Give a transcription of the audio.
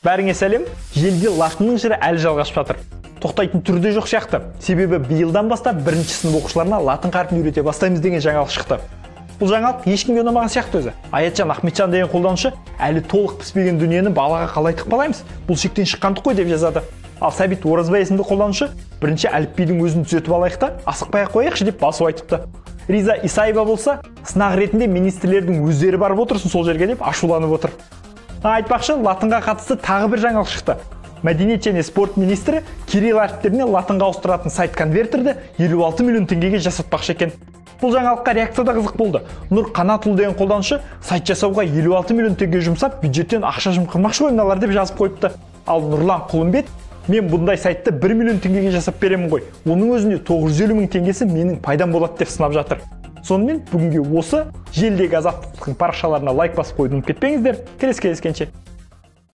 Бәріңе сәлем. Желде латынның жыры әлі жалғасып жатыр. Тоқтайтын түрде жоқ сияқты. Себебі биылдан бастап бірінші сынып оқушыларына латын қарпін үйрете бастаймыз деген жаңалық шықты. Бұл жаңалық ешкімге ұнамаған сияқты өзі. Аятжан Ахметжан деген қолданушы әлі толық піспеген дүниені балаға қалай тықпалаймыз? Бұл шектен шыққандық қой деп жазады. Ал Сәбит Оразбай есімді қолданушы бірінші әліпбидің өзін түзетіп алайық та, асықпай-ақ қояйықшы деп басып айтыпты. Риза Исаева болса, сынақ ретінде министрлердің өздері барып отырсын сол жерге деп ашуланып отыр. Айтпақшы, латынға қатысты тағы бір жаңалық шықты. Мәдениет және спорт министрі кирилл әріптеріне латынға ауыстыратын сайт конвертерді 56 миллион теңгеге жасатпақшы екен. Бұл жаңалыққа реакция да қызық болды. Нұр Қанатұлы деген қолданушы сайт жасауға 56 миллион теңге жұмсап, бюджеттен ақша жымқырмақшы ғой мыналар деп жазып қойыпты. Ал Нұрлан Құлымбет: мен бұндай сайтты 1 миллион теңгеге жасап беремін ғой. Оның өзінде 950 мың теңгесі менің пайдам болады деп сынап жатыр. Сонымен бүгінге осы. Желдегі азаттықтың парақшаларына лайк басып қойды ұмытып кетпеңіздер. Келесі кездескенше.